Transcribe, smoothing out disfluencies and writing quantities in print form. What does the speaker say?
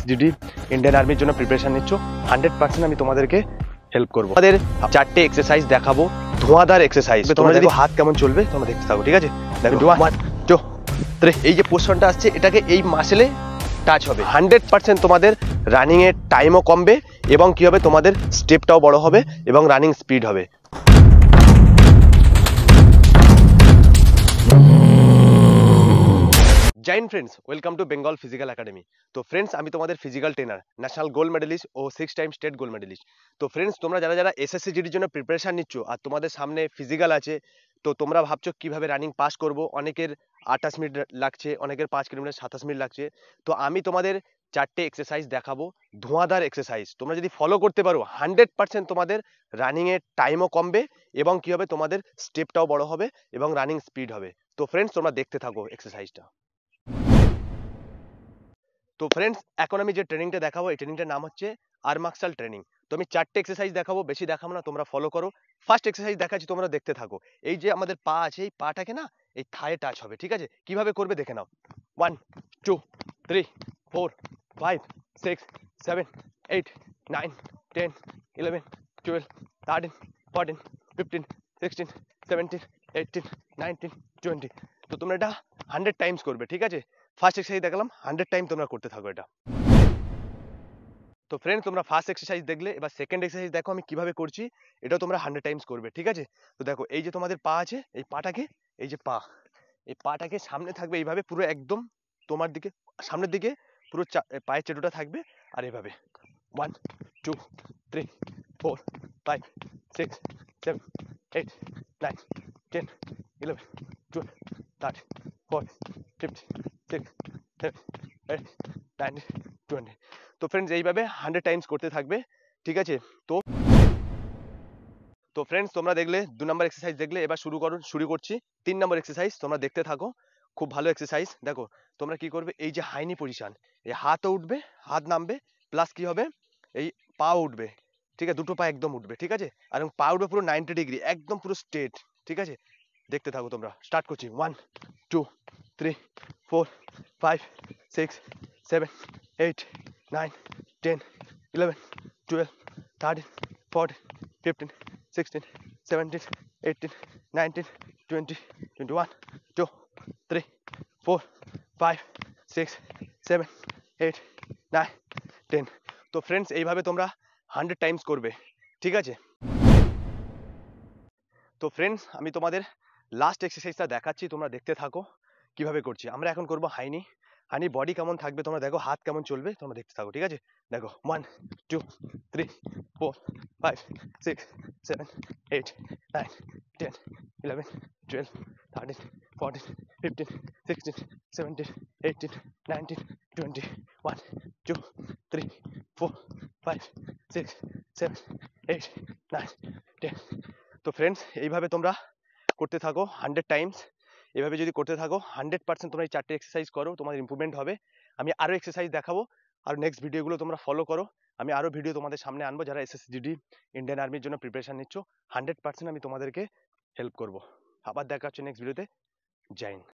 এসএসজিডি Indian আর্মির জন্য preparation নিচ্ছ 100% আমি তোমাদেরকে হেল্প করবো। আমাদের 4টে এক্সারসাইজ দেখাবো, ধোঁয়াদার এক্সারসাইজ। তোমরা দেখো হাত কেমন চলবে, তোমরা দেখতে থাকো, ঠিক আছে? দেখো 1 2 3, এই যে পোজিশনটা আসছে এটাকে এই মাসেলে টাচ হবে। 100% তোমাদের রানিং এর টাইমও কমবে এবং কি হবে, তোমাদের স্টেপটাও বড় হবে এবং রানিং স্পিড হবে। Join friends, welcome to Bengal physical academy. তো ফ্রেন্ডস, আমি তোমাদের physical trainer, national gold medalist ও 6 টাইম স্টেট গোল্ড মেডেলিস্ট। তো ফ্রেন্ডস, তোমরা যারা যারা এসএসসিজিডির জন্য প্রিপারেশন নিচ্ছ আর তোমাদের সামনে ফিজিক্যাল আছে, তো তোমরা ভাবছো কিভাবে রানিং পাস করব। অনেকের 28 মিনিট লাগছে, অনেকের 5 কিলোমিটার 27 মিনিট লাগছে। তো আমি তোমাদের 4টে এক্সারসাইজ দেখাবো, ধোঁয়াদার এক্সারসাইজ। তোমরা যদি ফলো করতে পারো 100% তোমাদের রানিং এর টাইমও কমবে এবং কি হবে, তোমাদের স্টেপটাও বড় হবে এবং রানিং স্পিড হবে। তো ফ্রেন্ডস, তোমরা দেখতে থাকো এক্সারসাইজটা। তো ফ্রেন্ডস, এখন আমি যে ট্রেনিংটা দেখাবো এই ট্রেনিংটার নাম হচ্ছে আর্ম মাসল ট্রেনিং। তো আমি 4টে এক্সারসাইজ দেখাবো, বেশি দেখাবো না, তোমরা ফলো করো। ফার্স্ট এক্সারসাইজ দেখাচ্ছি, তোমরা দেখতে থাকো। এই যে আমাদের পা আছে, এই পাটাকে না এই থায়ে টাচ হবে, ঠিক আছে? কিভাবে করবে দেখে নাও। 1 2 3 4 5 6 7 8 9 10 11 12 13 14 15 16 17 18 19 20। তো তোমরা এটা 100 টাইমস করবে, ঠিক আছে? ফার্স্ট এক্সারসাইজ দেখালাম, 100 টাইম তোমরা করতে থাকো এটা। তো ফ্রেন্ডস, তোমরা ফার্স্ট এক্সারসাইজ দেখলে, এবার সেকেন্ড এক্সারসাইজ দেখো আমি কিভাবে করছি। এটাও তোমরা 100 টাইমস করবে, ঠিক আছে? তো দেখো, এই যে তোমাদের পা আছে, এই পাটাকে, এই যে পা, এই পাটাকে সামনে থাকবে এইভাবে, পুরো একদম তোমার দিকে, সামনের দিকে পুরো পায়ের চেটোটা থাকবে। আর এইভাবে 1 2 3 4 5 6 7 8 9 10 11 12 13 14 15 16 17 18 19 20। তো ফ্রেন্ডস, এইভাবে 100 টাইমস করতে থাকবে, ঠিক আছে? তো তো ফ্রেন্ডস, তোমরা দেখলে 2 নম্বর এক্সারসাইজ দেখলে, এবার শুরু করছি 3 নম্বর এক্সারসাইজ। তোমরা দেখতে থাকো, খুব ভালো এক্সারসাইজ। দেখো তোমরা কি করবে, এই যে হাইনি পজিশন, এই হাতও উঠবে, হাত নামবে, প্লাস কি হবে, এই পাও উঠবে, ঠিক আছে? দুটো পা একদম উঠবে, ঠিক আছে? আর পা উঠবে পুরো 90 ডিগ্রি, একদম পুরো স্ট্রেট, ঠিক আছে? দেখতে থাকো, তোমরা স্টার্ট করছি। 1 2 3 4 5 6 7 8 9 10 11 12 13 14 15 16 17 18 19 20 21 2 3 4 5 6 7 8 9 10। তো ফ্রেন্ডস, এইভাবে তোমরা 100 টাইমস করবে, ঠিক আছে? তো ফ্রেন্ডস, আমি তোমাদের লাস্ট এক্সারসাইজটা দেখাচ্ছি, তোমরা দেখতে থাকো কিভাবে করছি। আমরা এখন করব হাইনি। হানি বডি কেমন থাকবে তোমরা দেখো, হাত কেমন চলবে তোমরা দেখতে থাকো, ঠিক আছে? দেখো 1 2 3 4 5 6 7 8 9 10 11 12 13 14 15 16 17 18 19 20 1 2 3 4 5 6 7 8 9 10। তো ফ্রেন্ডস, এইভাবে তোমরা করতে থাকো 100 টাইমস। এভাবে যদি করতে থাকো 100% তোমরা এই 4টে এক্সারসাইজ করো, তোমাদের ইমপ্রুভমেন্ট হবে। আমি আরো এক্সারসাইজ দেখাবো, আর নেক্সট ভিডিওগুলো তোমরা ফলো করো। আমি আরো ভিডিও তোমাদের সামনে আনবো, যারা এসএসজিডি ইন্ডিয়ান আর্মির জন্য প্রিপারেশন নিচ্ছ 100% আমি তোমাদেরকে হেল্প করব। আবার দেখা হচ্ছে নেক্সট ভিডিওতে। জয় হিন্দ।